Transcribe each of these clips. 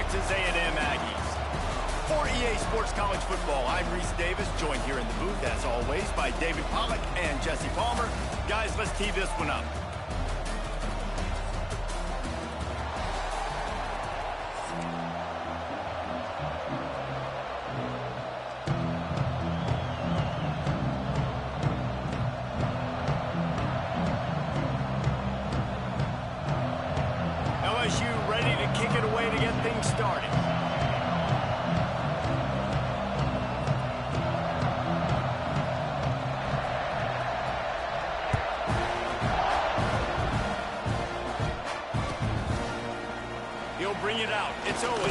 Texas A&M Aggies. For EA Sports College Football, I'm Reese Davis, joined here in the booth, as always, by David Pollack and Jesse Palmer. Guys, let's tee this one up. LSU ready to kick it away to get things started. He'll bring it out. It's Owens.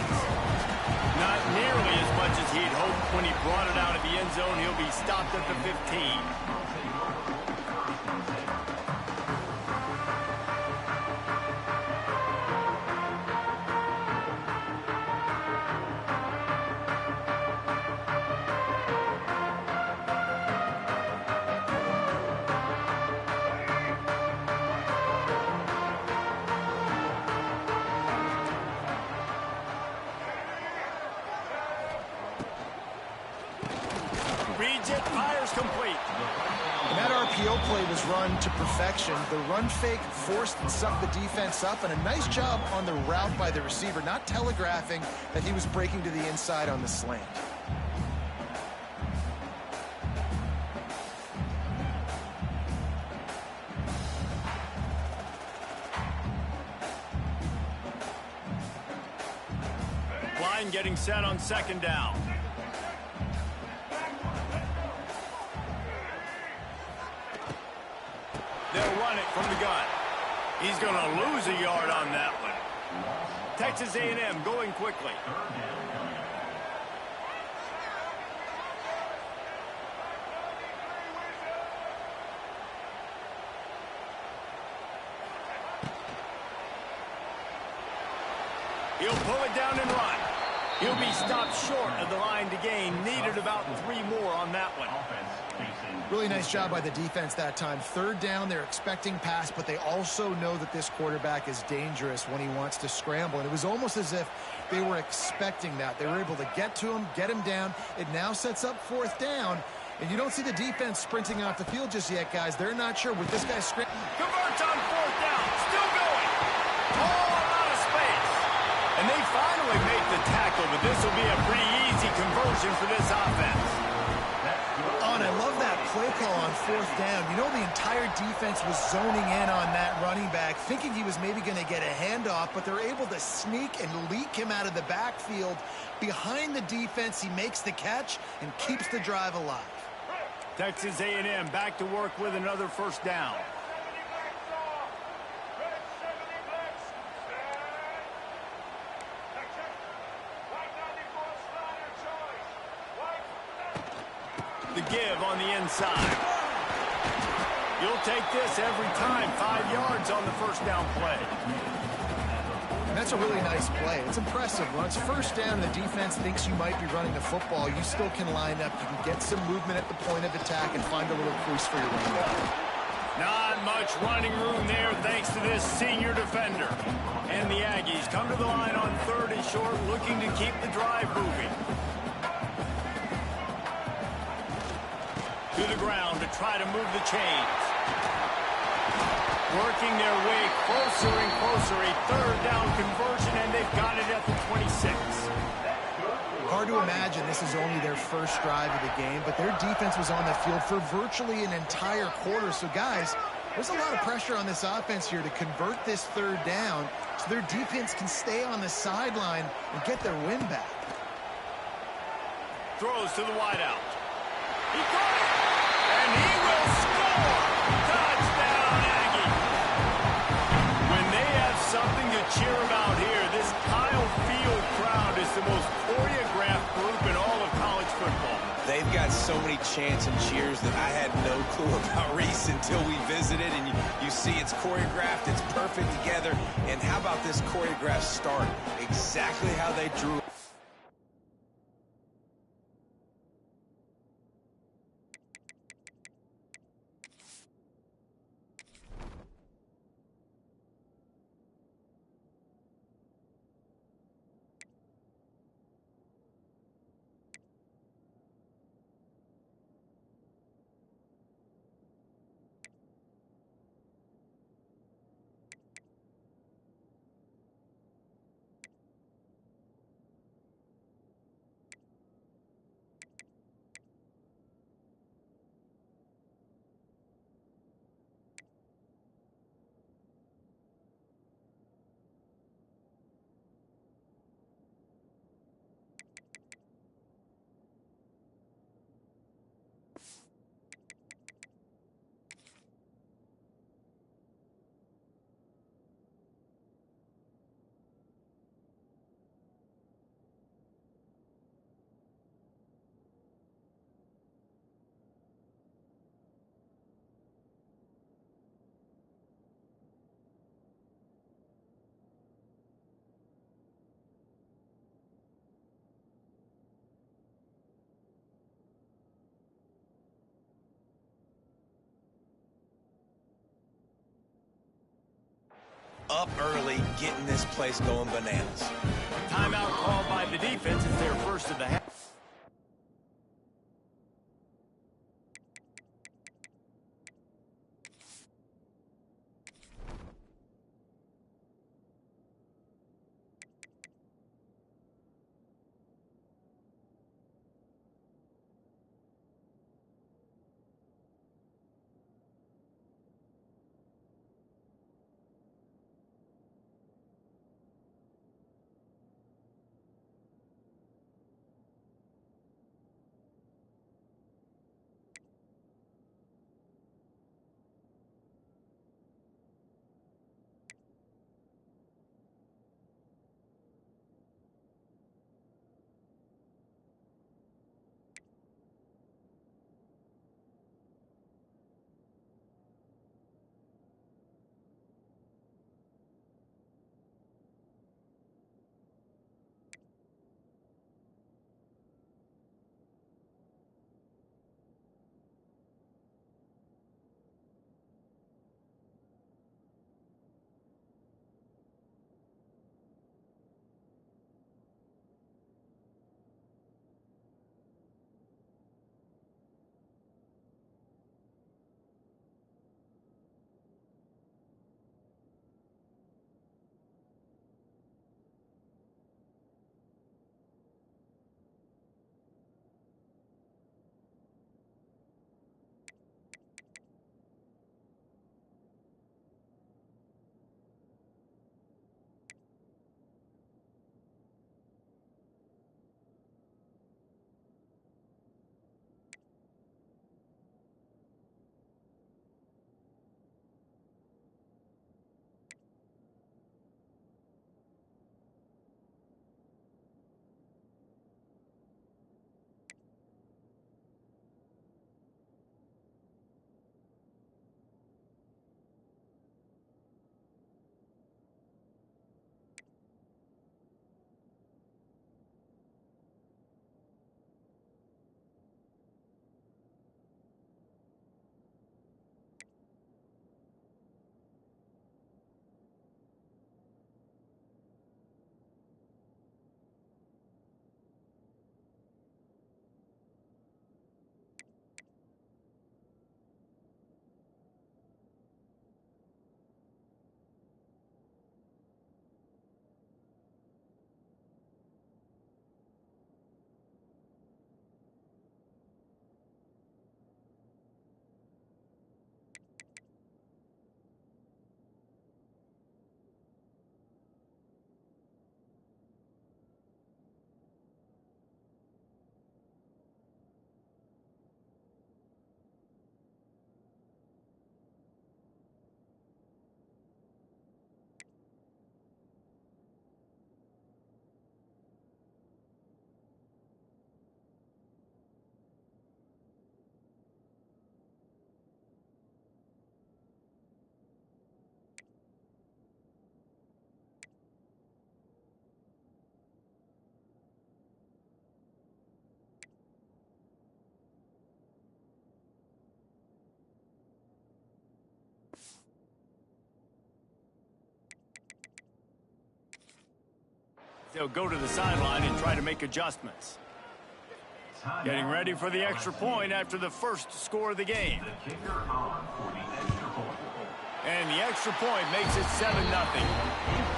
Not nearly as much as he'd hoped when he brought it out of the end zone. He'll be stopped at the 15. Reads it, fires complete. And that RPO play was run to perfection. The run fake forced and sucked the defense up, and a nice job on the route by the receiver, not telegraphing that he was breaking to the inside on the slant. Line getting set on second down. They'll run it from the gun. He's going to lose a yard on that one. Texas A&M going quickly. He'll pull it down and run. He'll be stopped short of the line to gain. Needed about 3 more on that one. Really nice job by the defense that time. Third down, they're expecting pass, but they also know that this quarterback is dangerous when he wants to scramble. And it was almost as if they were expecting that. They were able to get to him, get him down. It now sets up fourth down. And you don't see the defense sprinting off the field just yet, guys. They're not sure with this guy scrambling. Converts on fourth down. Still going. All out of space. And they finally make the tackle, but this will be a pretty easy conversion for this offense. And I love that play call on fourth down. You know, the entire defense was zoning in on that running back, thinking he was maybe going to get a handoff, but they're able to sneak and leak him out of the backfield. Behind the defense, he makes the catch and keeps the drive alive. Texas A&M back to work with another first down. The give on the inside. You'll take this every time. 5 yards on the first down play. And that's a really nice play. It's impressive. Once first down, the defense thinks you might be running the football. You still can line up. You can get some movement at the point of attack and find a little crease for your running back. Not much running room there thanks to this senior defender. And the Aggies come to the line on third and short, looking to keep the drive moving. To the ground to try to move the chains. Working their way closer and closer. A third down conversion, and they've got it at the 26. Hard to imagine this is only their first drive of the game, but their defense was on the field for virtually an entire quarter. So, guys, there's a lot of pressure on this offense here to convert this third down so their defense can stay on the sideline and get their win back. Throws to the wideout. He caught it, and he will score. Touchdown, Aggie. When they have something to cheer about here, this Kyle Field crowd is the most choreographed group in all of college football. They've got so many chants and cheers that I had no clue about Reese until we visited, and you see it's choreographed, it's perfect together. And how about this choreographed start? Exactly how they drew. Up early, getting this place going bananas. Timeout called by the defense. It's their first of the half. They'll go to the sideline and try to make adjustments. Getting ready for the extra point after the first score of the game. And the extra point makes it 7-0.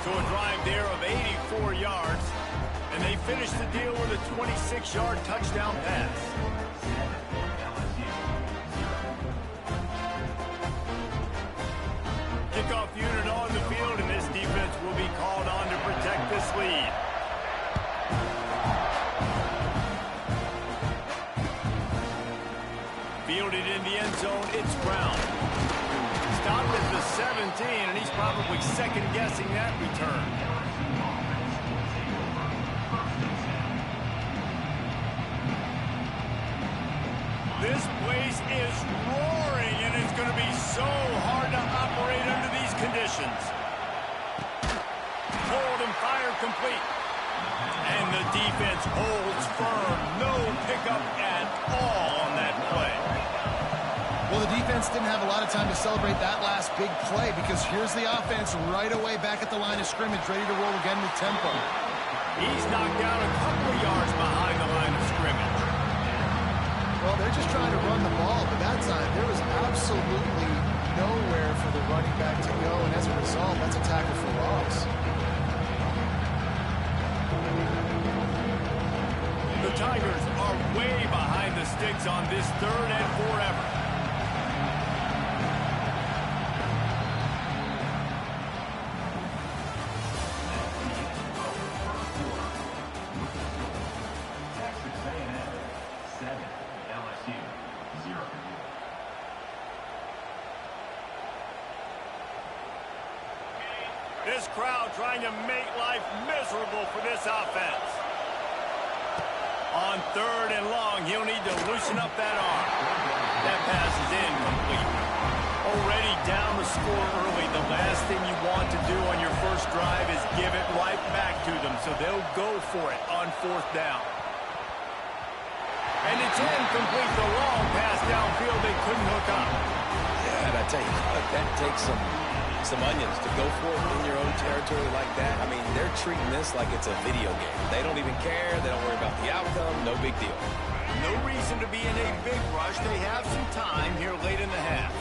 So a drive there of 84 yards. And they finish the deal with a 26-yard touchdown pass. Kickoff unit on the field, and this defense will be called on to protect this lead. Fielded in the end zone, it's Brown. Stopped at the 17, and he's probably second-guessing that return. This place is roaring, and it's going to be so hard to operate under these conditions. Pulled and fired complete. And the defense holds firm. No pickup at all on that play. Well, the defense didn't have a lot of time to celebrate that last big play because here's the offense right away back at the line of scrimmage, ready to roll again with tempo. He's knocked down a couple of yards behind the line of scrimmage. Well, they're just trying to run the ball, but that time there was absolutely nowhere for the running back to go, and as a result, that's a tackle for loss. The Tigers are way behind the sticks on this 3rd and forever. This crowd trying to make life miserable for this offense. On 3rd and long, he'll need to loosen up that arm. That pass is incomplete. Already down the score early. The last thing you want to do on your first drive is give it right back to them, so they'll go for it on 4th down. And it's incomplete. The long pass downfield, they couldn't hook up. Yeah, and I tell you, that takes some onions to go for it in your own territory like that. I mean, they're treating this like it's a video game. They don't even care. They don't worry about the outcome. No big deal. No reason to be in a big rush. They have some time here late in the half.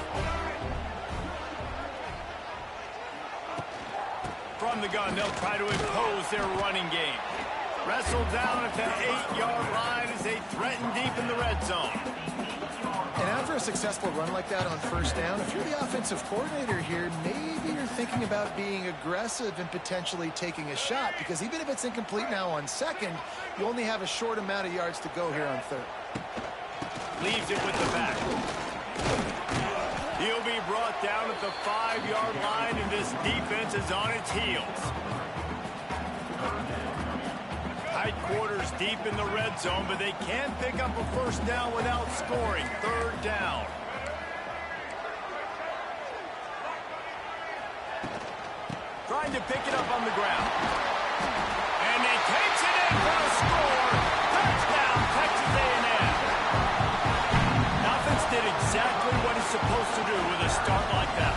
From the gun, they'll try to impose their running game. Wrestled down at the 8-yard line as they threaten deep in the red zone. And after a successful run like that on 1st down, if you're the offensive coordinator here, maybe you're thinking about being aggressive and potentially taking a shot, because even if it's incomplete now on 2nd, you only have a short amount of yards to go here on 3rd. Leaves it with the back. He'll be brought down at the 5-yard line, and this defense is on its heels. Tight quarters deep in the red zone, but they can't pick up a 1st down without scoring. 3rd down. Trying to pick it up on the ground. And he takes it in for the score. Touchdown, Texas A&M. Offense did exactly what it's supposed to do with a start like that.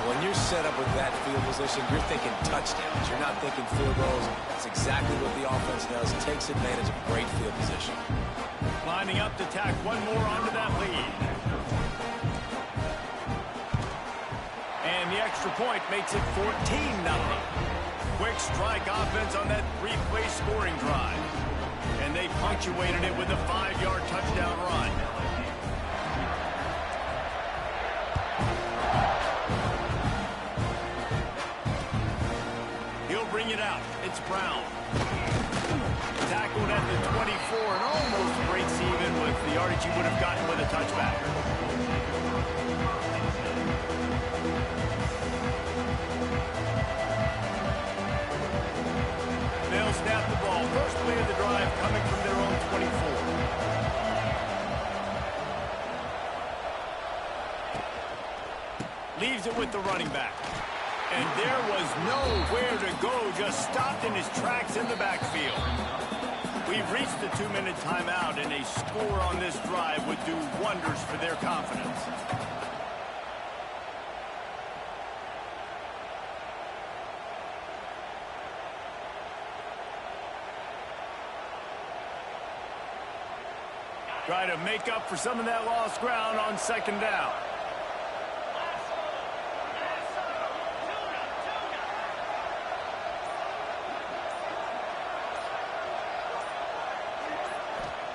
When you're set up with that field position, you're thinking touchdowns. You're not thinking field goals. That's exactly what the offense does. It takes advantage of great field position. Lining up to tack one more onto that lead. And the extra point makes it 14-0. Quick strike offense on that 3-play scoring drive. And they punctuated it with a 5-yard touchdown run. Bring it out. It's Brown. Tackled at the 24 and almost breaks even with the yardage he would have gotten with a touchback. They'll snap the ball. First play of the drive coming from their own 24. Leaves it with the running back. And there was nowhere to go, just stopped in his tracks in the backfield. We've reached the 2-minute timeout, and a score on this drive would do wonders for their confidence. Try to make up for some of that lost ground on 2nd down.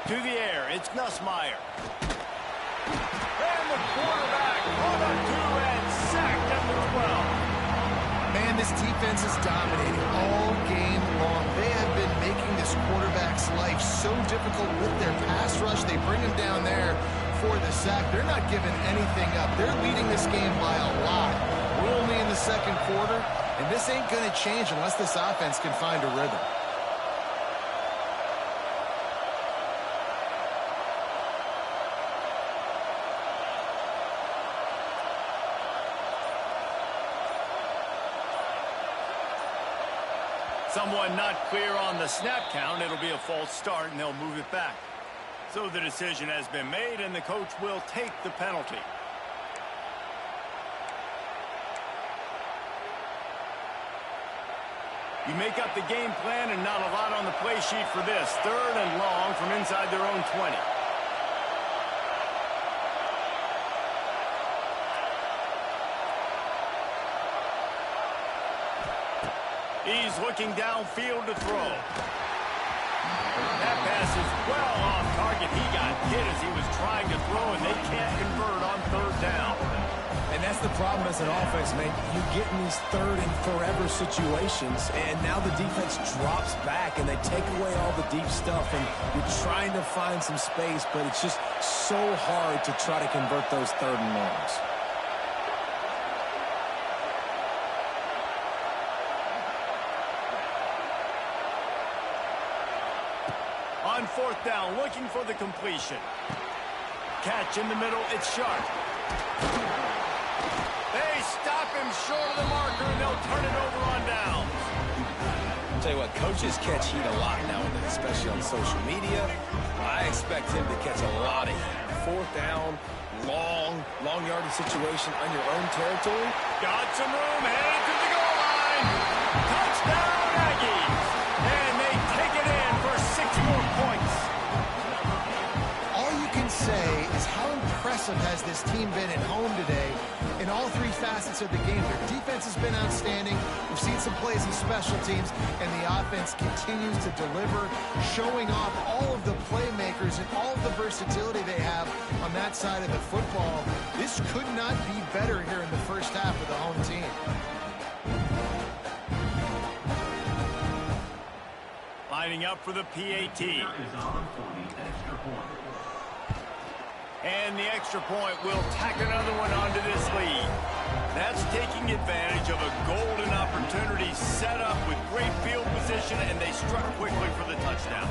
To the air, it's Nussmeier. And the quarterback on a 2 and sacked at the 12. Man, this defense is dominating all game long. They have been making this quarterback's life so difficult with their pass rush. They bring him down there for the sack. They're not giving anything up. They're leading this game by a lot. We're only in the second quarter, and this ain't going to change unless this offense can find a rhythm. Someone not clear on the snap count. It'll be a false start, and they'll move it back. So the decision has been made, and the coach will take the penalty. You make up the game plan, and not a lot on the play sheet for this. 3rd and long from inside their own 20. He's looking downfield to throw. That pass is well off target. He got hit as he was trying to throw, and they can't convert on 3rd down. And that's the problem as an offense, man. You get in these 3rd and forever situations, and now the defense drops back, and they take away all the deep stuff, and you're trying to find some space, but it's just so hard to try to convert those 3rd and longs. On 4th down, looking for the completion. Catch in the middle, it's Sharp. They stop him short of the marker, and they'll turn it over on downs. I'll tell you what, coaches catch heat a lot nowadays, especially on social media. I expect him to catch a lot of heat. 4th down, long yardage situation on your own territory. Got some room, headed to the goal line. Touchdown, Aggies. And they take it in for 6 more points. All you can say is how impressive has this team been at home today in all 3 facets of the game. Their defense has been outstanding. We've seen some plays in special teams, and the offense continues to deliver, showing off all of the playmakers and all of the versatility they have on that side of the football. This could not be better here in the first half of the home team. Lining up for the PAT. And the extra point will tack another one onto this lead. That's taking advantage of a golden opportunity set up with great field position, and they struck quickly for the touchdown.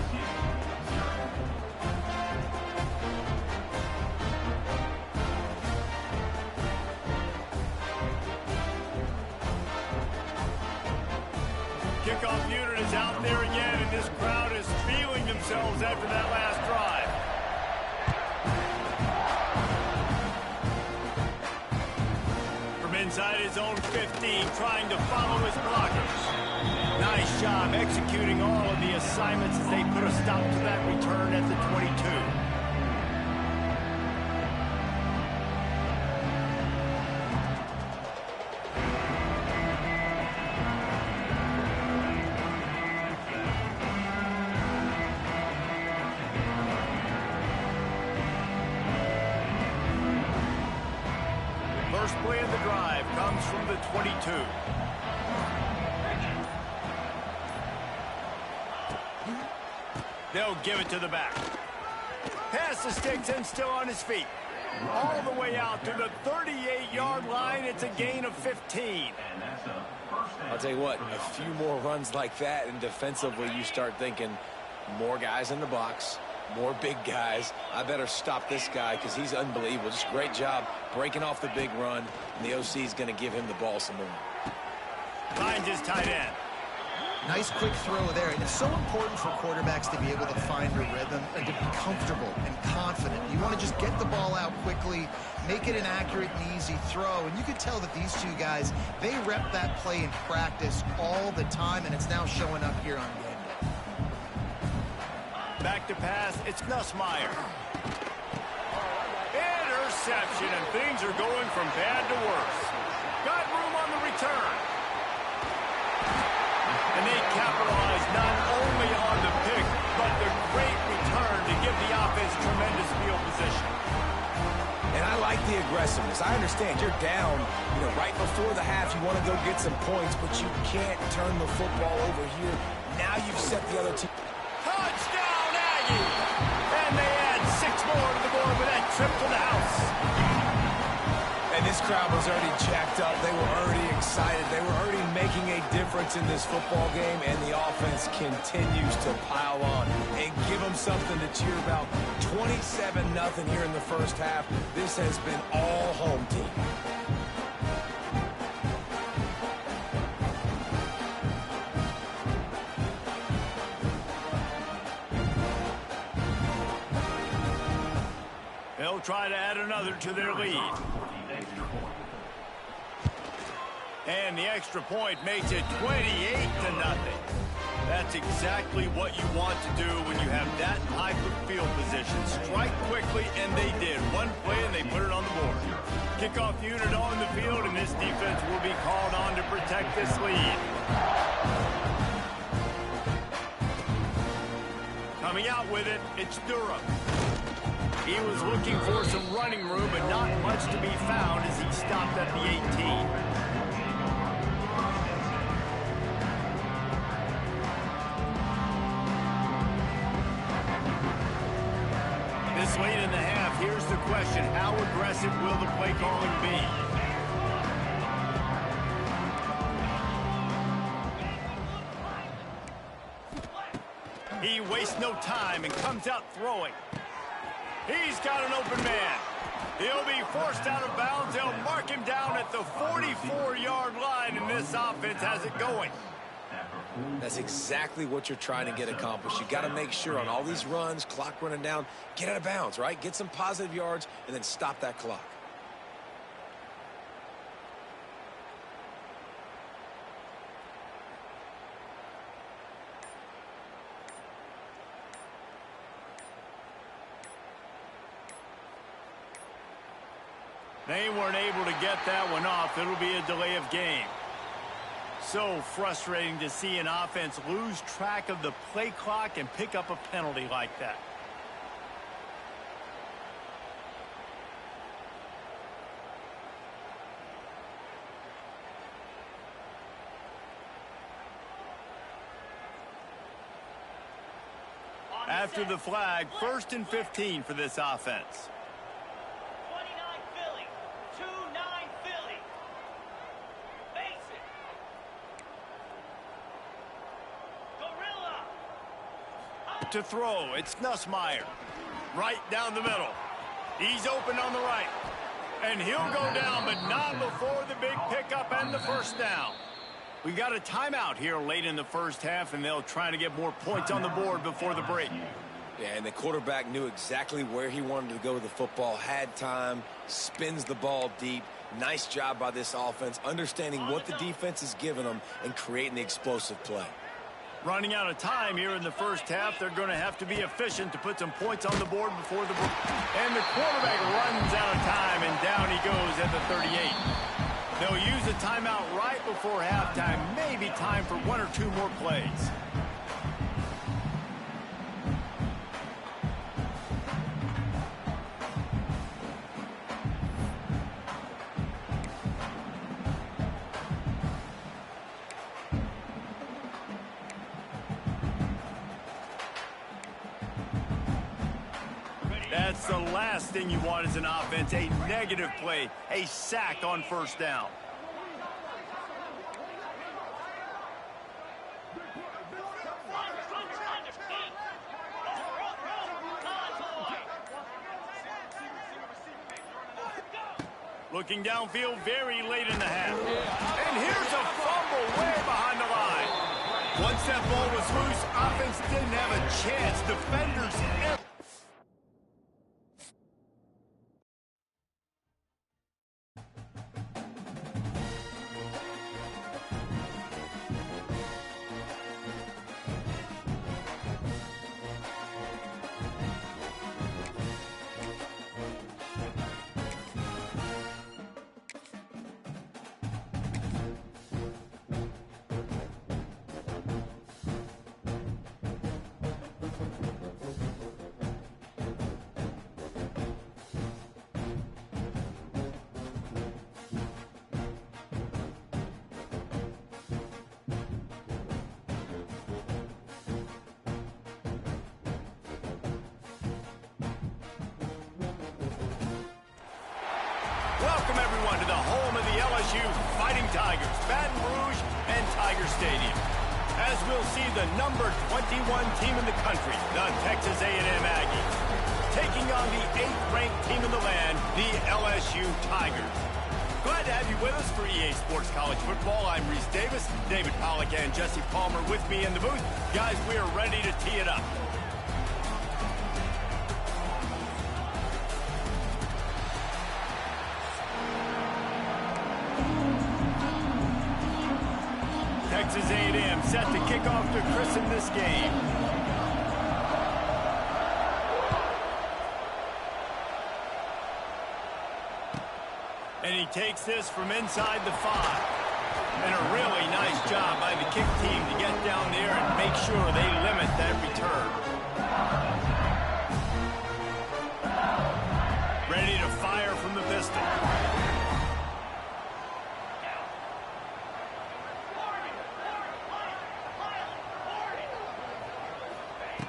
Kickoff unit is out there again, and this crowd is feeling themselves after that last drive. From inside his own 15, trying to follow his blockers. Nice job executing all of the assignments as they put a stop to that return at the 22. First play of the drive comes from the 22. They'll give it to the back. Pass the sticks and still on his feet. All the way out to the 38-yard line. It's a gain of 15. I'll tell you what, a few more runs like that, and defensively you start thinking more guys in the box, more big guys. I better stop this guy because he's unbelievable. Just great job breaking off the big run, and the OC is going to give him the ball some more. Finds his tight end. Nice quick throw there, and it's so important for quarterbacks to be able to find a rhythm and to be comfortable and confident. You want to just get the ball out quickly, make it an accurate and easy throw, and you can tell that these 2 guys, they rep that play in practice all the time, and it's now showing up here on game day. Back to pass, it's Nussmeier. Interception, and things are going from bad to worse. Got room on the return. And they capitalize not only on the pick, but the great return to give the offense tremendous field position. And I like the aggressiveness. I understand you're down, right before the half. You want to go get some points, but you can't turn the football over here. Now you've set the other team. Touchdown, Aggies! And they add 6 more to the board with that trip to the house. And this crowd was already jacked up. They were already excited. They were already making a difference in this football game, and the offense continues to pile on and give them something to cheer about. 27-0 here in the first half. This has been all home team. They'll try to add another to their lead. And the extra point makes it 28-0. That's exactly what you want to do when you have that type of field position. Strike quickly, and they did. One play, and they put it on the board. Kickoff unit on the field, and this defense will be called on to protect this lead. Coming out with it, it's Durham. He was looking for some running room, but not much to be found as he stopped at the 18. This late in the half, here's the question. How aggressive will the play calling be? He wastes no time and comes out throwing. He's got an open man. He'll be forced out of bounds. They'll mark him down at the 44-yard line, and this offense has it going. That's exactly what you're trying to get accomplished. You got to make sure on all these runs, clock running down, get out of bounds, right? Get some positive yards and then stop that clock. They weren't able to get that one off. It'll be a delay of game. So frustrating to see an offense lose track of the play clock and pick up a penalty like that. After the flag, 1st and 15 for this offense. To throw, it's Nussmeier. Right down the middle. He's open on the right. And he'll go down, but not before the big pickup and the first down. We got a timeout here late in the first half, and they'll try to get more points on the board before the break. Yeah, and the quarterback knew exactly where he wanted to go with the football, had time, spins the ball deep. Nice job by this offense, understanding what the defense is giving them and creating the explosive play. Running out of time here in the first half. They're going to have to be efficient to put some points on the board before the break. And the quarterback runs out of time, and down he goes at the 38. They'll use a timeout right before halftime. Maybe time for one or two more plays. That's the last thing you want as an offense, a negative play, a sack on first down. Looking downfield very late in the half. And here's a fumble way behind the line. Once that ball was loose, offense didn't have a chance. Defenders... Welcome, everyone, to the home of the LSU Fighting Tigers, Baton Rouge and Tiger Stadium. As we'll see the number 21 team in the country, the Texas A&M Aggies, taking on the 8th-ranked team in the land, the LSU Tigers. Glad to have you with us for EA Sports College Football. I'm Reese Davis, David Pollack and Jesse Palmer with me in the booth. Guys, we are ready to tee it up. Texas A&M set to kick off to christen this game. And he takes this from inside the 5. And a really nice job by the kick team to get down there and make sure they limit that return. Ready to fire from the pistol.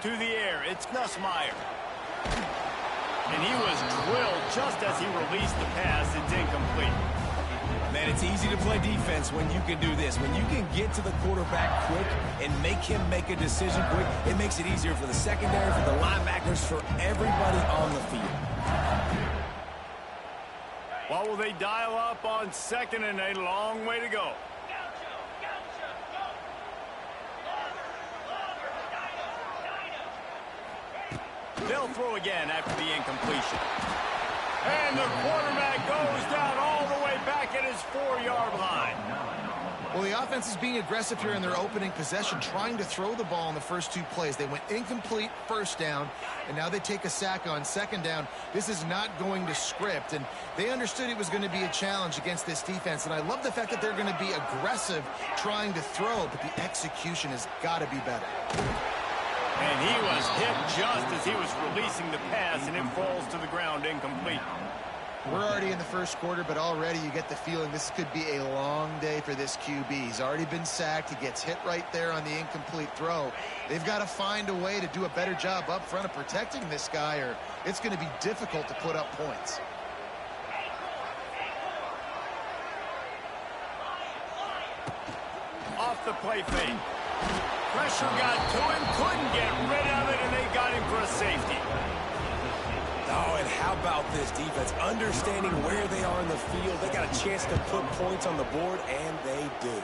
To the air, it's Nussmeier. And he was drilled just as he released the pass. It's incomplete. Man, it's easy to play defense when you can do this. When you can get to the quarterback quick and make him make a decision quick, it makes it easier for the secondary, for the linebackers, for everybody on the field. What will they dial up on 2nd and a long way to go? They'll throw again after the incompletion. And the quarterback goes down all the way back at his 4-yard line. Well, the offense is being aggressive here in their opening possession, trying to throw the ball in the first 2 plays. They went incomplete first down, and now they take a sack on 2nd down. This is not going to script, and they understood it was going to be a challenge against this defense. And I love the fact that they're going to be aggressive trying to throw, but the execution has got to be better. And he was hit just as he was releasing the pass, and it falls to the ground incomplete. We're already in the first quarter, but already you get the feeling this could be a long day for this QB. He's already been sacked. He gets hit right there on the incomplete throw. They've got to find a way to do a better job up front of protecting this guy, or it's going to be difficult to put up points. Off the play fake. Pressure got to him, couldn't get rid of it, and they got him for a safety. Oh, and how about this defense? Understanding where they are in the field. They got a chance to put points on the board, and they do.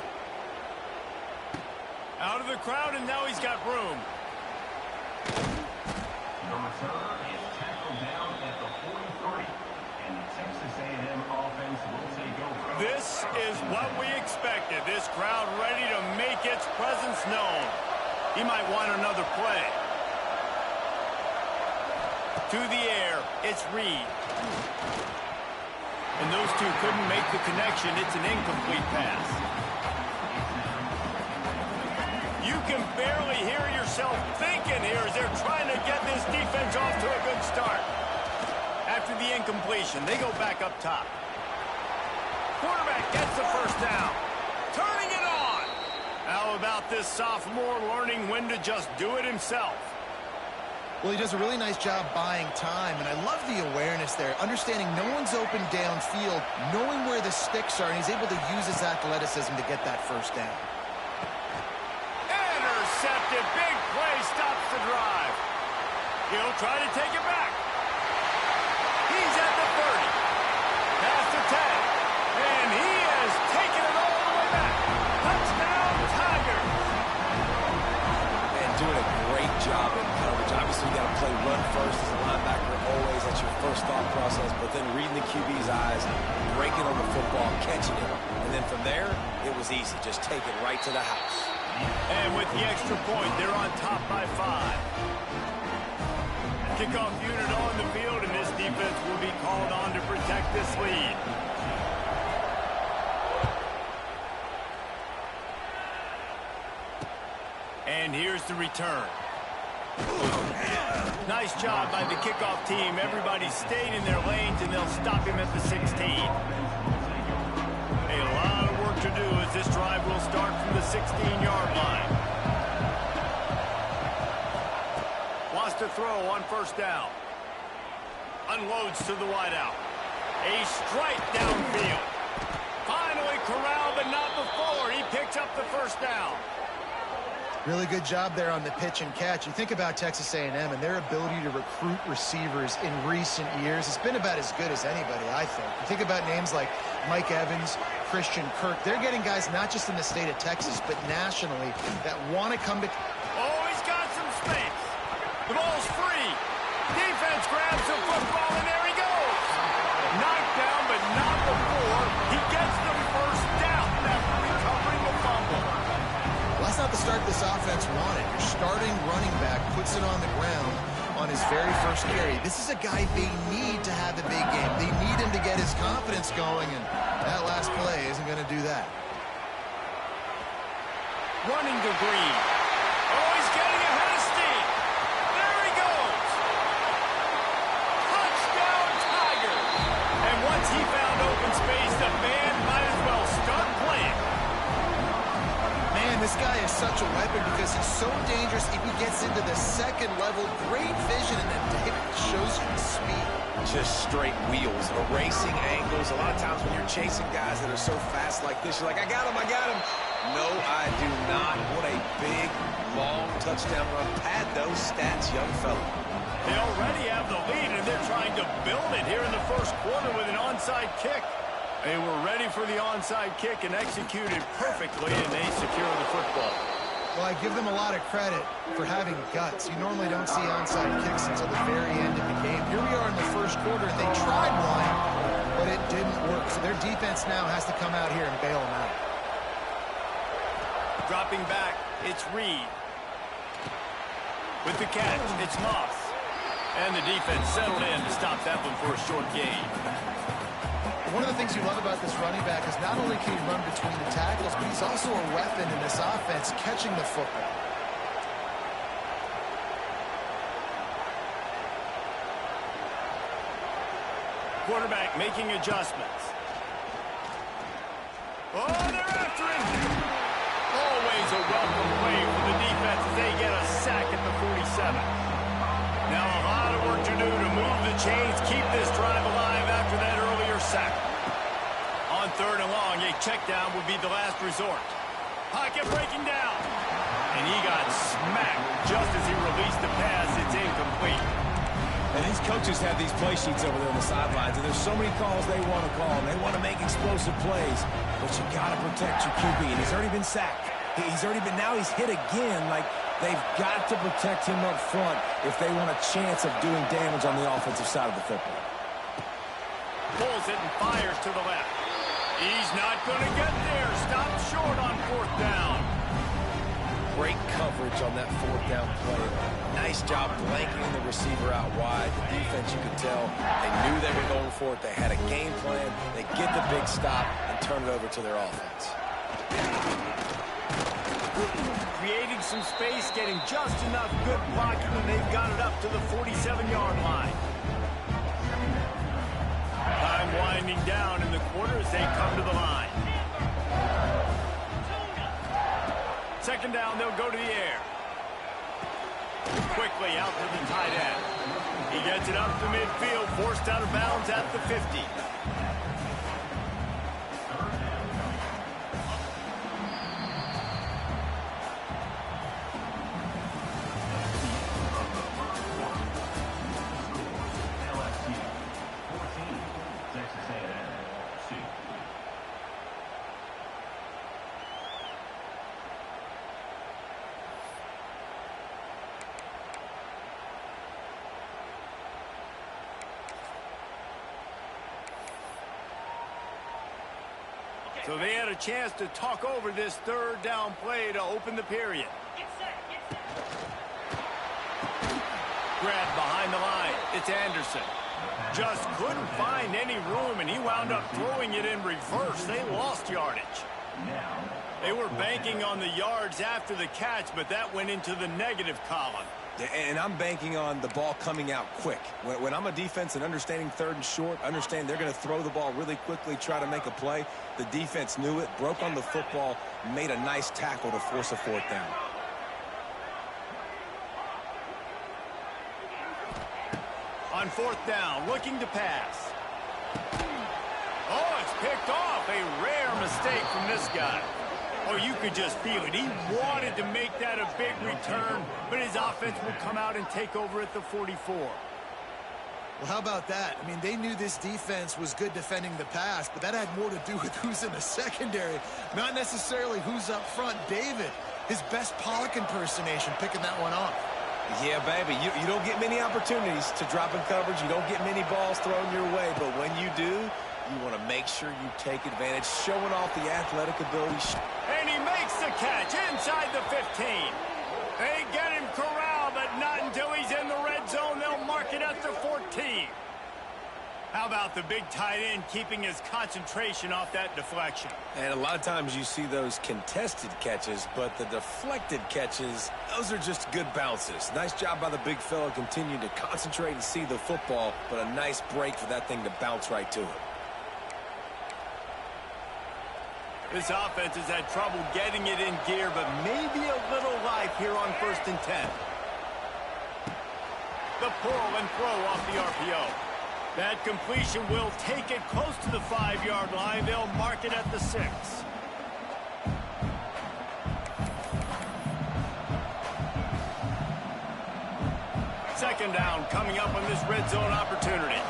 Out of the crowd, and now he's got room. The return is tackled down at the 43, and the Texas A&M offense will take over. This is what we expected. This crowd ready to make its presence known. He might want another play. To the air, it's Reed. And those two couldn't make the connection. It's an incomplete pass. You can barely hear yourself thinking here as they're trying to get this defense off to a good start. After the incompletion, they go back up top. Quarterback gets the first down. Turning it on. How about this sophomore learning when to just do it himself? Well, he does a really nice job buying time, and I love the awareness there, understanding no one's open downfield, knowing where the sticks are, and he's able to use his athleticism to get that first down. Intercepted. Big play stops the drive. He'll try to take it back. He's at the 30. Past the 10. And he has taken it all the way back. Touchdown, Tigers. And doing a great job in coverage. Obviously, you got to play run first as a linebacker always. That's your first thought process. But then reading the QB's eyes, breaking on the football, catching it. And then from there, it was easy. Just take it right to the house. And with the extra point, they're on top by 5. Kickoff unit on the field, and this defense will be called on to protect this lead. And here's the return. Nice job by the kickoff team. Everybody stayed in their lanes, and they'll stop him at the 16. A lot of work to do as this drive will start from the 16-yard line. Wants to throw on first down. Unloads to the wideout. A strike downfield. Finally corralled, but not before. He picks up the first down. Really good job there on the pitch and catch. You think about Texas A&M and their ability to recruit receivers in recent years. It's been about as good as anybody, I think. You think about names like Mike Evans, Christian Kirk. They're getting guys not just in the state of Texas, but nationally that want to come to... Oh, he's got some space. The ball's free. Defense grabs the football, and there he goes. Knocked down, but not before. He gets the first down after recovering the fumble. Well, that's not the start this offense wanted. Your starting running back puts it on the ground on his very first carry. This is a guy they need to have a big game. They need him to get his confidence going, and that last play isn't going to do that. Running to Green. Oh, he's getting ahead of steam. There he goes. Touchdown, Tigers. And once he found open space, the man might as well start playing. Man, this guy is such a weapon because he's so dangerous if he gets into the second level. Great vision, and then David shows you the speed. Just straight wheels, erasing angles. A lot of times when you're chasing guys that are so fast like this, you're like, I got him, I got him. No, I do not. What a big, long touchdown run. Pad those stats, young fella. They already have the lead, and they're trying to build it here in the first quarter with an onside kick. They were ready for the onside kick and executed perfectly, and they secure the football. Well, I give them a lot of credit for having guts. You normally don't see onside kicks until the very end of the game. Here we are in the first quarter, and they tried one, but it didn't work. So their defense now has to come out here and bail them out. Dropping back, it's Reed. With the catch, it's Moss. And the defense settled in to stop that one for a short gain. One of the things you love about this running back is not only can he run between the tackles, but he's also a weapon in this offense, catching the football. Quarterback making adjustments. Oh, they're after him. Always a welcome play for the defense as they get a sack at the 47. Now a lot of work to do to move the chains, keep this drive alive after that earlier sack. On third and long, a check down would be the last resort. Pocket breaking down. And he got smacked just as he released the pass. It's incomplete. And these coaches have these play sheets over there on the sidelines, and there's so many calls they want to call, and they want to make explosive plays, but you got to protect your QB, and he's already been sacked. Now he's hit again. Like, they've got to protect him up front if they want a chance of doing damage on the offensive side of the football. Pulls it and fires to the left. He's not going to get there. Stopped short on fourth down. Great coverage on that fourth down play. Nice job blanketing the receiver out wide. The defense, you could tell, they knew they were going for it. They had a game plan. They get the big stop and turn it over to their offense. Creating some space, getting just enough good blocking, and they've got it up to the 47-yard line. Time winding down in the quarter as they come to the line. Second down, they'll go to the air. Quickly out to the tight end. He gets it up to midfield, forced out of bounds at the 50. So they had a chance to talk over this third down play to open the period. Grabbed behind the line. It's Anderson. Just couldn't find any room, and he wound up throwing it in reverse. They lost yardage. They were banking on the yards after the catch, but that went into the negative column. And I'm banking on the ball coming out quick. When I'm a defense and understanding third and short, understand they're going to throw the ball really quickly, try to make a play. The defense knew it, broke on the football, made a nice tackle to force a fourth down. On fourth down, looking to pass. a rare mistake from this guy. Oh, you could just feel it. He wanted to make that a big return, but his offense will come out and take over at the 44. Well, how about that? I mean, they knew this defense was good defending the pass, but that had more to do with who's in the secondary, not necessarily who's up front. David, his best Pollock impersonation, picking that one off. Yeah, baby, you don't get many opportunities to drop in coverage. You don't get many balls thrown your way, but when you do, you want to make sure you take advantage, showing off the athletic ability. And he makes the catch inside the 15. They get him corralled, but not until he's in the red zone. They'll mark it at the 14. How about the big tight end keeping his concentration off that deflection? And a lot of times you see those contested catches, but the deflected catches, those are just good bounces. Nice job by the big fella, continuing to concentrate and see the football, but a nice break for that thing to bounce right to it. This offense has had trouble getting it in gear, but maybe a little life here on 1st and 10. The pull and throw off the RPO. That completion will take it close to the 5-yard line. They'll mark it at the 6. Second down coming up on this red zone opportunity.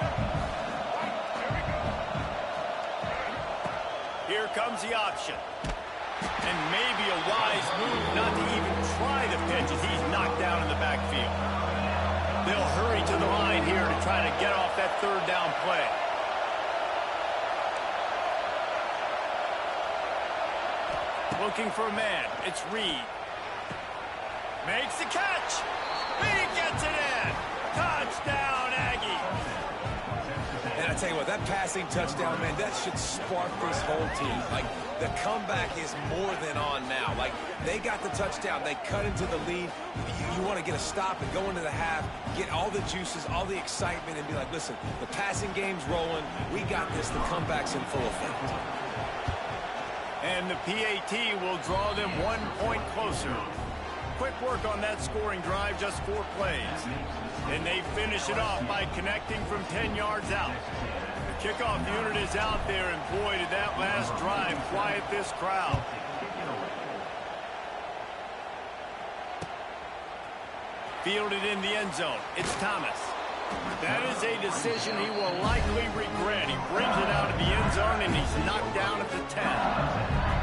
Here comes the option. And maybe a wise move not to even try the pitch as he's knocked down in the backfield. They'll hurry to the line here to try to get off that 3rd down play. Looking for a man. It's Reed. Makes the catch. He gets it in. Touchdown, Aggie. And I tell you what, that passing touchdown, man, that should spark this whole team. Like, the comeback is more than on now. Like, they got the touchdown. They cut into the lead. You want to get a stop and go into the half, get all the juices, all the excitement, and be like, listen, the passing game's rolling. We got this. The comeback's in full effect. And the PAT will draw them 1 point closer. Quick work on that scoring drive, just 4 plays. And they finish it off by connecting from 10 yards out. The kickoff unit is out there, and boy, did that last drive quiet this crowd. Fielded in the end zone. It's Thomas. That is a decision he will likely regret. He brings it out of the end zone, and he's knocked down at the 10.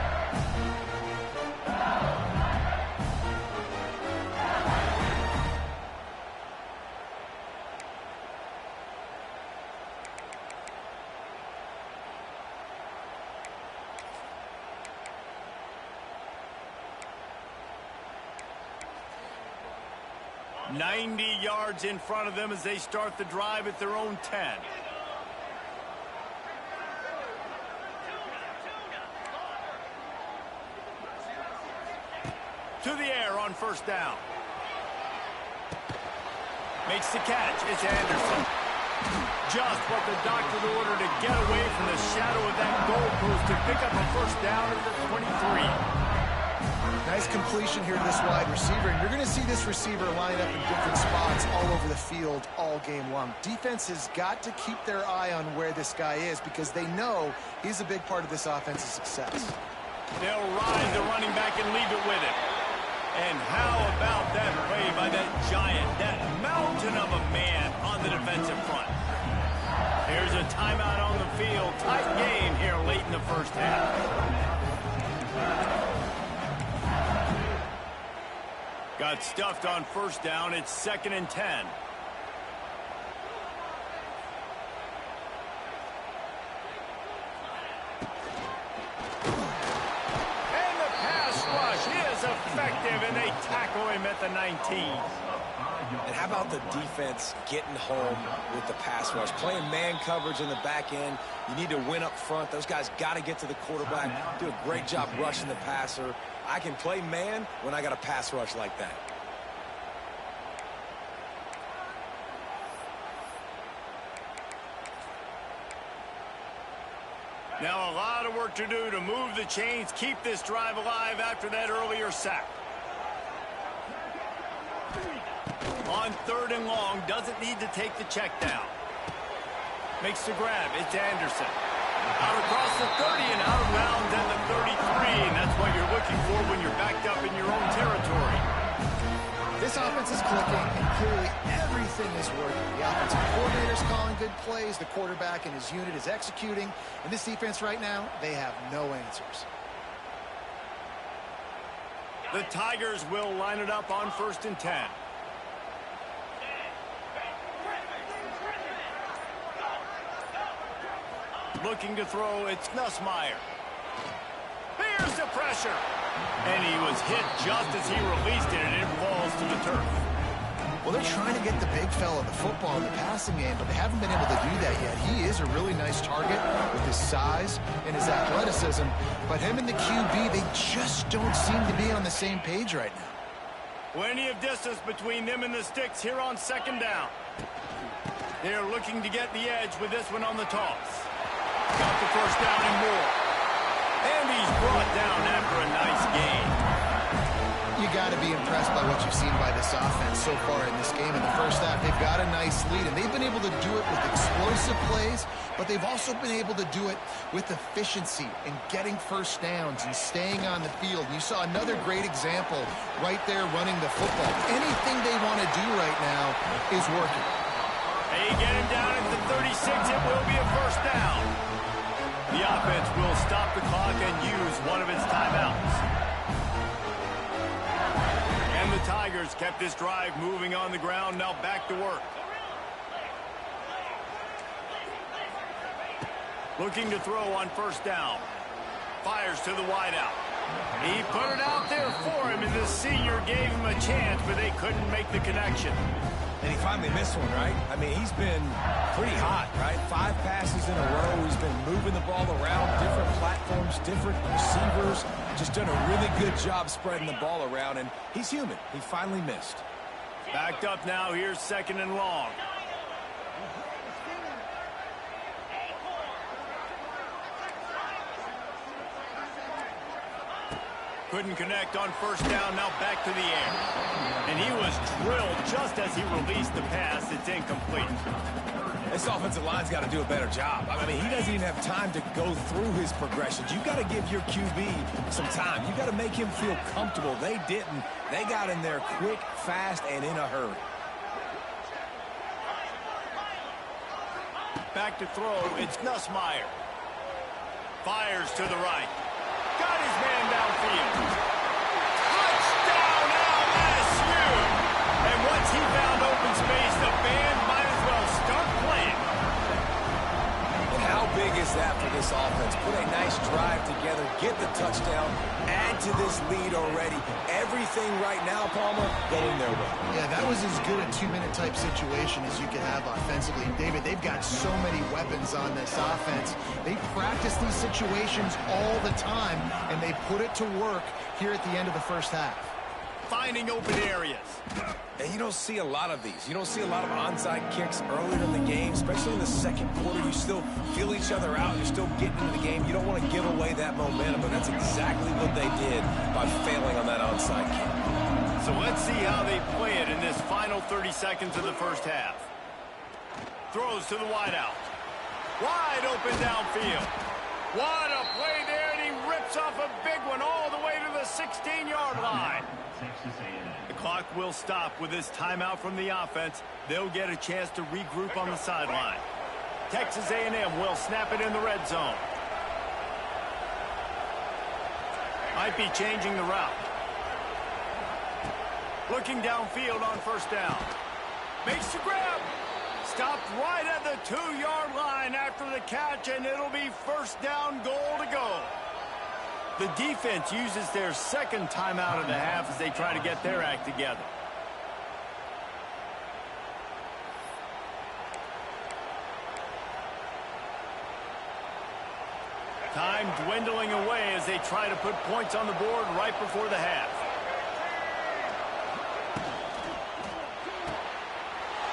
.90 yards in front of them as they start the drive at their own 10. To the air on 1st down. Makes the catch. It's Anderson. Just what the doctor ordered to get away from the shadow of that goalpost to pick up a 1st down at the 23. Nice completion here to this wide receiver, and you're going to see this receiver line up in different spots all over the field all game long. Defense has got to keep their eye on where this guy is because they know he's a big part of this offense's success. They'll ride the running back and leave it with it. And how about that play by that giant, that mountain of a man on the defensive front? There's a timeout on the field. Tight game here late in the 1st half. Got stuffed on 1st down. It's 2nd and 10. And the pass rush is effective, and they tackle him at the 19. And how about the defense getting home with the pass rush? Playing man coverage in the back end. You need to win up front. Those guys got to get to the quarterback. Do a great job rushing the passer. I can play man when I got a pass rush like that. Now a lot of work to do to move the chains, keep this drive alive after that earlier sack. On 3rd and long, doesn't need to take the check down. Makes the grab. It's Anderson. Out across the 30 and out of bounds at the 33. And that's what you're looking for when you're backed up in your own territory. This offense is clicking, and clearly everything is working. The offensive coordinator's calling good plays. The quarterback and his unit is executing. And this defense right now, they have no answers. The Tigers will line it up on 1st and 10. Looking to throw, it's Nussmeier. Here's the pressure. And he was hit just as he released it, and it falls to the turf. Well, they're trying to get the big fella the football in the passing game, but they haven't been able to do that yet. He is a really nice target with his size and his athleticism, but him and the QB, they just don't seem to be on the same page right now. Plenty of distance between them and the sticks here on 2nd down. They're looking to get the edge with this one on the toss. Got the 1st down and more. And he's brought down after a nice gain. You got to be impressed by what you've seen by this offense so far in this game. In the first half, they've got a nice lead, and they've been able to do it with explosive plays, but they've also been able to do it with efficiency and getting 1st downs and staying on the field. You saw another great example right there running the football. Anything they want to do right now is working. They get him down at the 36. It will be a 1st down. The offense will stop the clock and use one of its timeouts. And the Tigers kept this drive moving on the ground. Now back to work. Looking to throw on 1st down. Fires to the wideout. He put it out there for him, and the senior gave him a chance, but they couldn't make the connection. And he finally missed one, right? I mean, he's been pretty hot, right? 5 passes in a row. He's been moving the ball around, different platforms, different receivers. Just done a really good job spreading the ball around, and he's human. He finally missed. Backed up now. Here's 2nd and long. Couldn't connect on 1st down. Now back to the air. And he was drilled just as he released the pass. It's incomplete. This offensive line's got to do a better job. I mean, he doesn't even have time to go through his progressions. You've got to give your QB some time. You've got to make him feel comfortable. They didn't. They got in there quick, fast, and in a hurry. Back to throw. It's Nussmeier. Fires to the right. Got his man downfield. Touchdown LSU! And once he found open space, the band might as well start playing. And how big is that for this offense? Put a nice drive together, get the touchdown, add to this lead already. Everything right now, Palmer, going their way. Yeah, that was as good a 2-minute type situation as you could have offensively. And David, they've got so many weapons on this offense. They practice these situations all the time, and they put it to work here at the end of the 1st half. Finding open areas. And you don't see a lot of these. You don't see a lot of onside kicks earlier in the game, especially in the 2nd quarter. You still feel each other out. You're still getting into the game. You don't want to give away that momentum, but that's exactly what they did by failing on that onside kick. So let's see how they play it in this final 30 seconds of the 1st half. Throws to the wideout. Wide open downfield. What a play there, and he rips off a big one all the way to the 16-yard line. The clock will stop with this timeout from the offense. They'll get a chance to regroup on the sideline. Texas A&M will snap it in the red zone. Might be changing the route. Looking downfield on 1st down. Makes the grab. Stopped right at the 2-yard line after the catch, and it'll be 1st down, goal to go. The defense uses their 2nd timeout of the half as they try to get their act together. Time dwindling away as they try to put points on the board right before the half.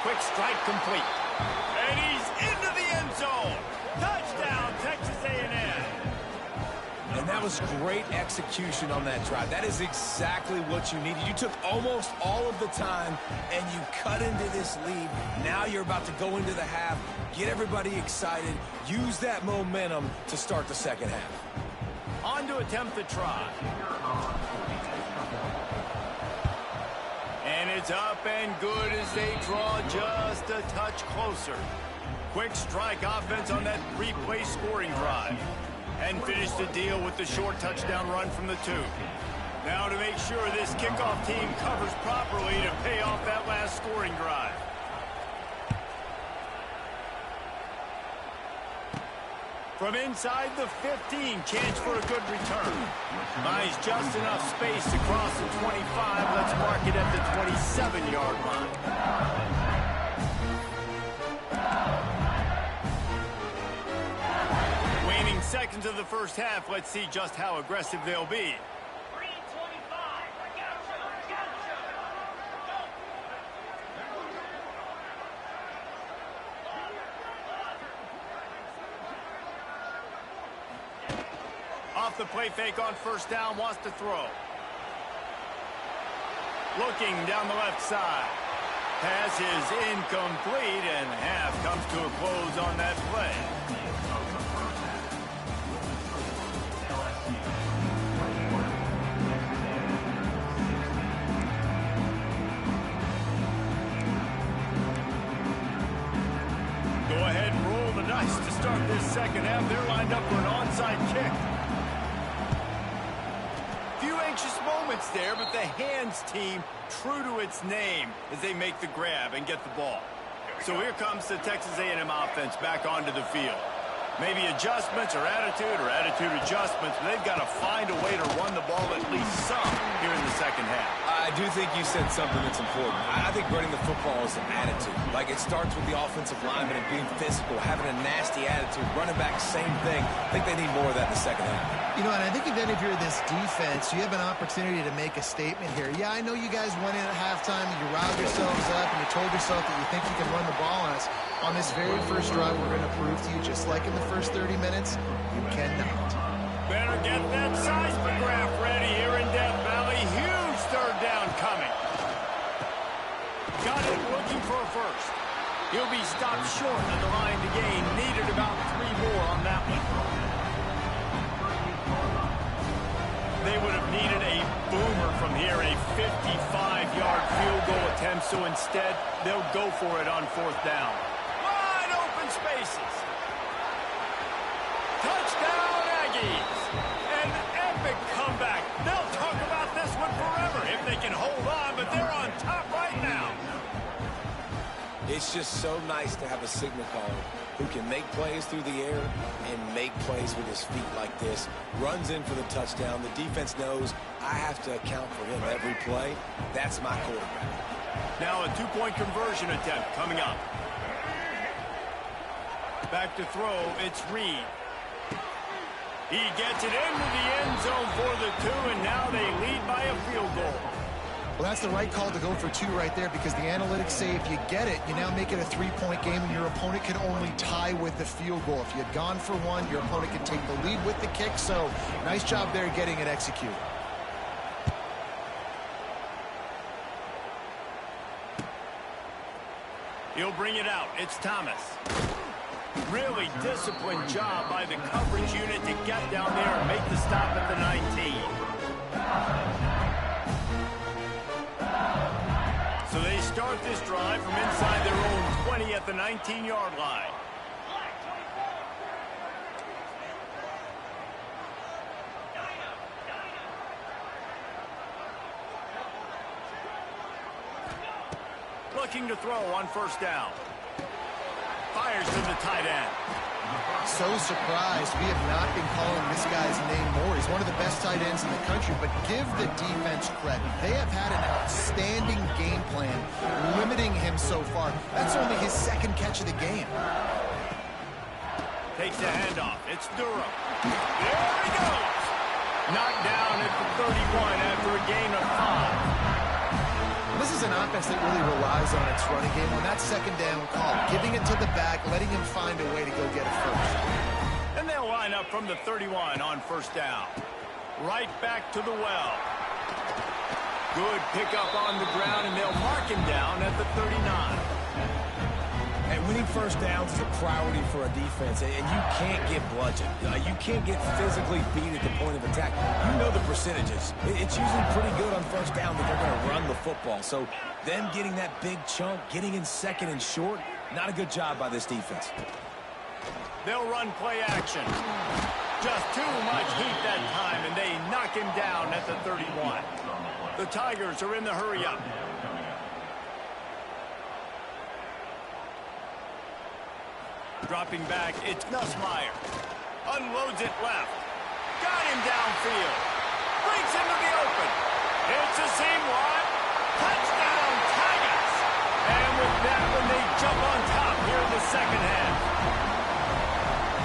Quick strike complete. And he's into the end zone. Touchdown, Texas A&M. And that was great execution on that drive. That is exactly what you needed. You took almost all of the time, and you cut into this lead. Now you're about to go into the half, get everybody excited, use that momentum to start the second half. On to attempt the try. And it's up and good as they draw just a touch closer. Quick strike offense on that three-play scoring drive. And finish the deal with the short touchdown run from the 2. Now to make sure this kickoff team covers properly to pay off that last scoring drive. From inside the 15, chance for a good return. Buys just enough space to cross the 25. Let's mark it at the 27-yard line. Seconds of the first half. Let's see just how aggressive they'll be. Off the play fake on first down, wants to throw. Looking down the left side. Pass is incomplete, and half comes to a close on that play. To start this second half, they're lined up for an onside kick. Few anxious moments there, but the hands team true to its name as they make the grab and get the ball. So here comes the Texas A&M offense back onto the field. Maybe adjustments or attitude adjustments, but they've got to find a way to run the ball at least some here in the second half. I do think you said something that's important. I think running the football is an attitude. Like, it starts with the offensive lineman and being physical, having a nasty attitude. Running back, same thing. I think they need more of that in the second half. You know, and I think if you're this defense, you have an opportunity to make a statement here. Yeah, I know you guys went in at halftime and you riled yourselves up and you told yourself that you think you can run the ball on us. On this very first drive, we're going to prove to you, just like in the first 30 minutes, you cannot. Better get that seismograph ready here in Death Valley. Huge third down coming. Got it looking for a first. He'll be stopped short of the line to gain. Needed about 3 more on that one. They would have needed a boomer from here, a 55-yard field goal attempt, so instead they'll go for it on fourth down. Wide open spaces. Touchdown Aggies. An epic comeback. They'll talk about this one forever if they can hold on, but they're on top right now. It's just so nice to have a signal caller who can make plays through the air and make plays with his feet like this. Runs in for the touchdown. The defense knows I have to account for him every play. That's my quarterback. Now a 2-point conversion attempt coming up. Back to throw, it's Reed. He gets it into the end zone for the 2, and now they lead by a field goal. Well, that's the right call to go for 2 right there, because the analytics say if you get it, you now make it a 3-point game, and your opponent can only tie with the field goal. If you had gone for 1, your opponent could take the lead with the kick, so nice job there getting it executed. He'll bring it out. It's Thomas. Really disciplined job by the coverage unit to get down there and make the stop at the 19. So they start this drive from inside their own 20 at the 19-yard line. Looking to throw on first down. Fires to the tight end. So surprised we have not been calling this guy's name more. He's one of the best tight ends in the country, but give the defense credit. They have had an outstanding game plan limiting him so far. That's only his 2nd catch of the game. Takes the handoff. It's Durham. There he goes. Knocked down at the 31 after a gain of 5. This is an offense that really relies on its running game. On that 2nd down call, giving it to the back, letting him find a way to go get a first. And they'll line up from the 31 on first down. Right back to the well. Good pickup on the ground, and they'll mark him down at the 39. And winning first downs is a priority for a defense, and you can't get bludgeoned. You can't get physically beat at the point of attack. You know the percentages. It's usually pretty good on first down that they're going to run the football. So them getting that big chunk, getting in second and short, not a good job by this defense. They'll run play action. Just too much heat that time, and they knock him down at the 31. The Tigers are in the hurry-up. Dropping back, it's Nussmeier. Unloads it left. Got him downfield. Breaks into the open. It's a seam wide. Touchdown, Tigers! And with that one, they jump on top here in the second half.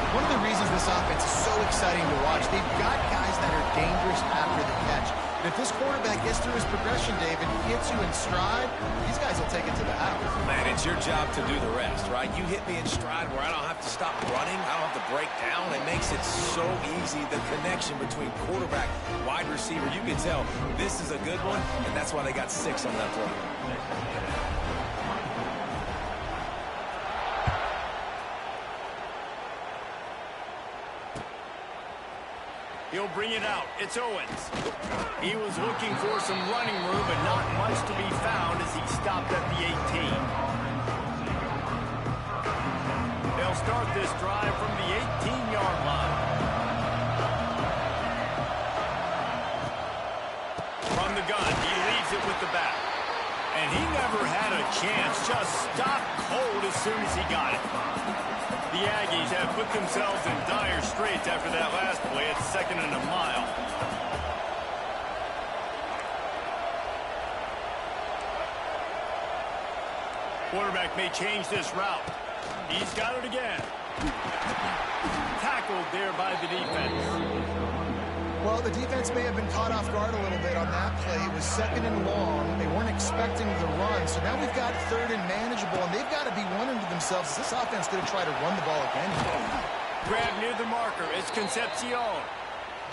One of the reasons this offense is so exciting to watch, they've got guys that are dangerous after the catch. And if this quarterback gets through his progression, David, hits you in stride, these guys will take it to the house. Man, it's your job to do the rest, right? You hit me in stride where I don't have to stop running. I don't have to break down. It makes it so easy, the connection between quarterback, wide receiver. You can tell this is a good one, and that's why they got 6 on that play. He'll bring it out. It's Owens. He was looking for some running room, but not much to be found as he stopped at the 18. They'll start this drive from the 18-yard line. From the gun, he leaves it with the back. And he never had a chance, just stopped cold as soon as he got it. The Aggies have put themselves in dire straits after that last play at 2nd and a mile. Quarterback may change this route. He's got it again. Tackled there by the defense. Well, the defense may have been caught off guard a little bit on that play. It was 2nd and long. They weren't expecting the run. So now we've got 3rd and manageable, and they've got to be wondering to themselves, is this offense going to try to run the ball again? Grab near the marker. It's Concepcion.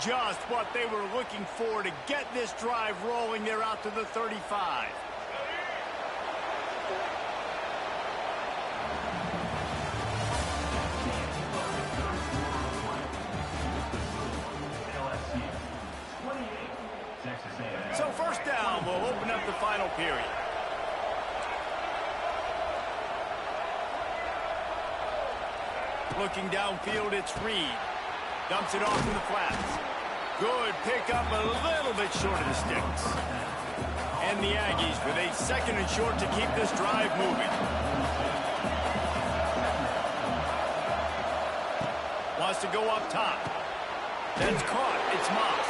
Just what they were looking for to get this drive rolling. They're out to the 35. So first down will open up the final period. Looking downfield, it's Reed. Dumps it off in the flats. Good pickup, a little bit short of the sticks. And the Aggies with a 2nd and short to keep this drive moving. Wants to go up top. That's caught. It's Moss.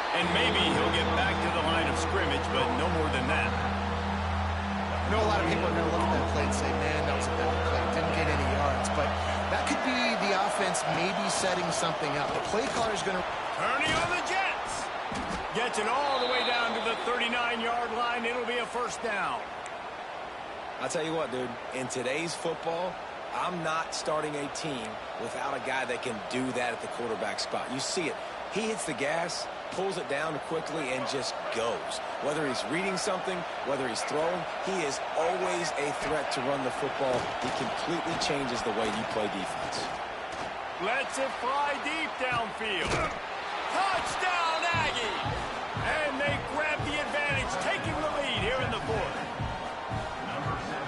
And maybe he'll get back to the line of scrimmage, but no more than that. I know a lot of people are going to look at that play and say, man, that was a bad play. Didn't get any yards. But that could be the offense maybe setting something up. The play caller is going to... Turning on the Jets. Gets it all the way down to the 39-yard line. It'll be a first down. I'll tell you what, dude. In today's football, I'm not starting a team without a guy that can do that at the quarterback spot. You see it. He hits the gas, pulls it down quickly, and just goes. Whether he's reading something, whether he's throwing, he is always a threat to run the football. He completely changes the way you play defense. Lets it fly deep downfield. Touchdown, Aggie! And they grab the advantage, taking the lead here in the 4th.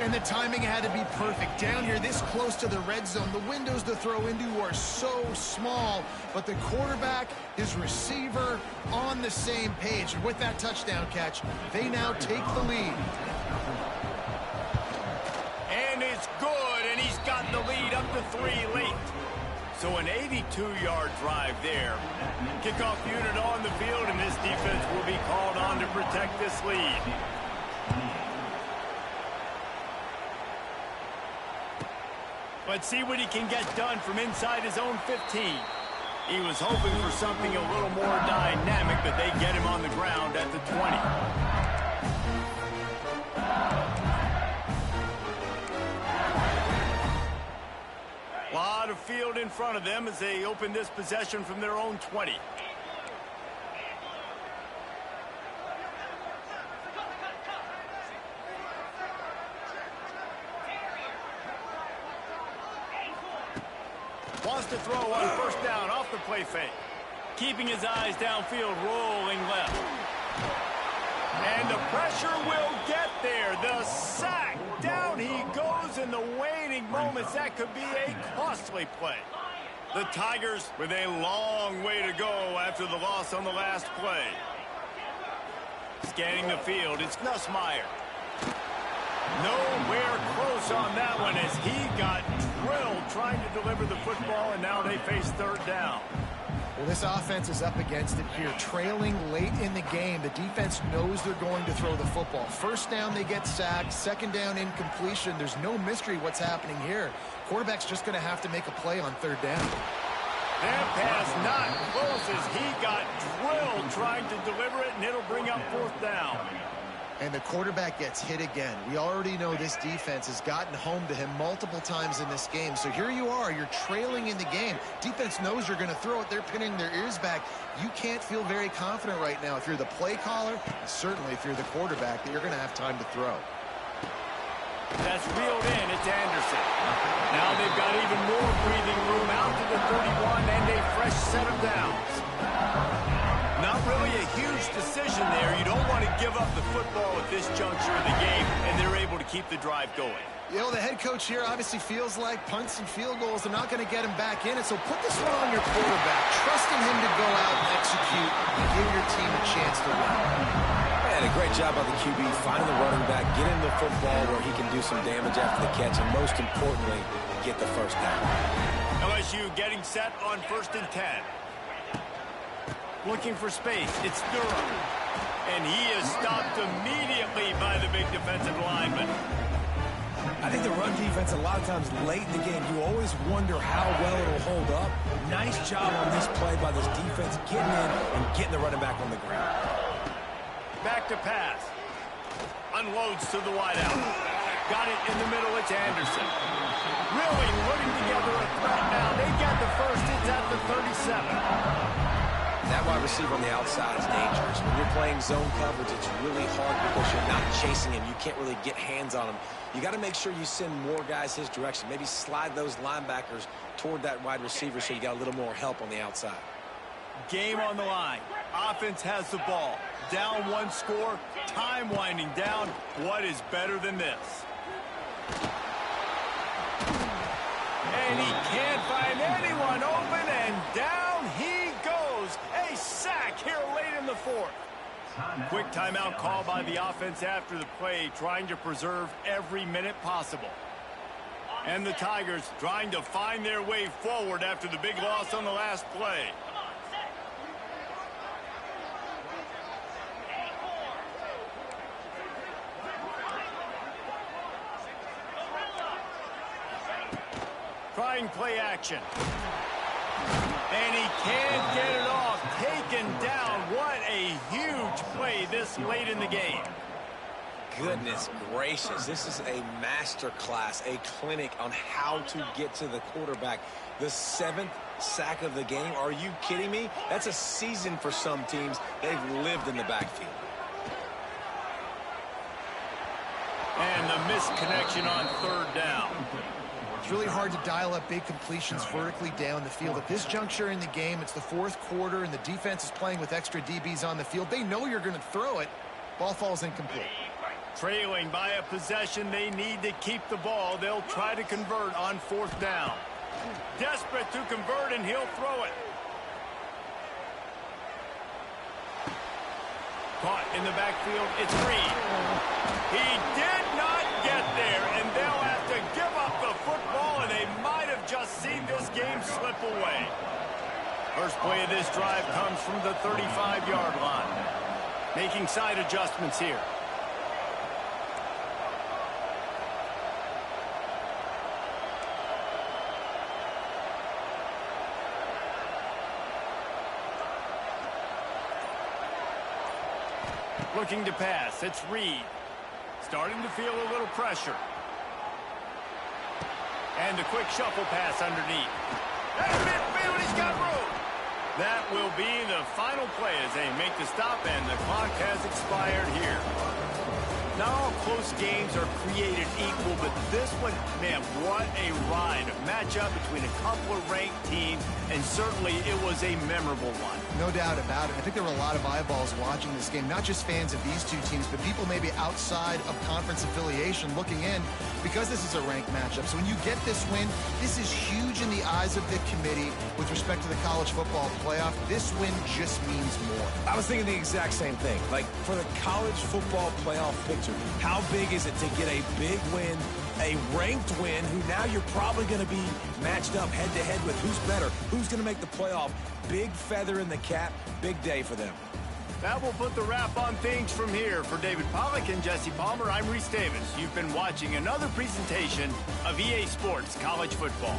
And the timing had to be perfect. Down here, this close to the red zone, the windows to throw into are so small, but the quarterback, his receiver, on the same page. And with that touchdown catch, they now take the lead. And it's good, and he's got the lead up to 3 late. So an 82-yard drive there. Kickoff unit on the field, and this defense will be called on to protect this lead. Let's see what he can get done from inside his own 15. He was hoping for something a little more dynamic, but they get him on the ground at the 20. Lot of field in front of them as they open this possession from their own 20. to throw on first down off the play fake. Keeping his eyes downfield, rolling left. And the pressure will get there. The sack. Down he goes in the waning moments. That could be a costly play. The Tigers with a long way to go after the loss on the last play. Scanning the field, it's Nussmeier. Nowhere close on that one as he got drilled trying to deliver the football, and now they face third down. Well, this offense is up against it here. Trailing late in the game, the defense knows they're going to throw the football. First down, they get sacked. Second down, incompletion. There's no mystery what's happening here. Quarterback's just going to have to make a play on third down. That pass not close as he got drilled trying to deliver it, and it'll bring up fourth down. And the quarterback gets hit again. We already know this defense has gotten home to him multiple times in this game. So here you are, you're trailing in the game. Defense knows you're going to throw it. They're pinning their ears back. You can't feel very confident right now if you're the play caller, and certainly if you're the quarterback, that you're going to have time to throw. That's reeled in. It's Anderson. Now they've got even more breathing room out to the 31 and a fresh set of downs. Not really a huge decision there. You don't want to give up the football at this juncture of the game, and they're able to keep the drive going. You know, the head coach here obviously feels like punts and field goals are not going to get him back in it, so put this one on your quarterback. Trusting him to go out and execute and give your team a chance to win. Man, a great job by the QB, finding the running back, get him the football where he can do some damage after the catch, and most importantly, get the first down. LSU getting set on 1st and 10. Looking for space. It's Durham. And he is stopped immediately by the big defensive lineman. I think the run defense, a lot of times late in the game, you always wonder how well it'll hold up. Nice job on this play by this defense, getting in and getting the running back on the ground. Back to pass. Unloads to the wideout. Got it in the middle. It's Anderson. Really putting together a threat now. They get the first. It's at the 37. That wide receiver on the outside is dangerous. When you're playing zone coverage, it's really hard because you're not chasing him. You can't really get hands on him. You got to make sure you send more guys his direction. Maybe slide those linebackers toward that wide receiver so you got a little more help on the outside. Game on the line. Offense has the ball. Down one score. Time winding down. What is better than this? And he can't find anyone open, and down he goes. A sack here late in the fourth. Quick timeout call by the offense after the play, trying to preserve every minute possible. And the Tigers trying to find their way forward after the big loss on the last play. Trying play action. And he can't get it off. Taken down. What a huge play this late in the game. Goodness gracious. This is a master class, a clinic on how to get to the quarterback. The 7th sack of the game. Are you kidding me? That's a season for some teams. They've lived in the backfield. And the misconnection on third down. It's really hard to dial up big completions vertically down the field. At this juncture in the game, it's the fourth quarter, and the defense is playing with extra DBs on the field. They know you're going to throw it. Ball falls incomplete. Trailing by a possession, they need to keep the ball. They'll try to convert on fourth down. Desperate to convert, and he'll throw it. Caught in the backfield, it's Reed. He did not get there, and they'll have to give up the football, and they might have just seen this game slip away. First play of this drive comes from the 35-yard line. Making side adjustments here. Looking to pass, it's Reed. Starting to feel a little pressure. And a quick shuffle pass underneath. At midfield, he's got room. That will be the final play as they make the stop, and the clock has expired here. Not all close games are created equal, but this one, man, what a ride. A matchup between a couple of ranked teams, and certainly it was a memorable one. No doubt about it. I think there were a lot of eyeballs watching this game, not just fans of these two teams, but people maybe outside of conference affiliation looking in because this is a ranked matchup. So when you get this win, this is huge in the eyes of the committee with respect to the college football playoff. This win just means more. I was thinking the exact same thing. Like, for the college football playoff picture, how big is it to get a big win, a ranked win, who now you're probably going to be matched up head-to-head with who's better, who's going to make the playoff. Big feather in the cap, big day for them. That will put the wrap on things from here. For David Pollack and Jesse Palmer, I'm Reese Davis. You've been watching another presentation of EA Sports College Football.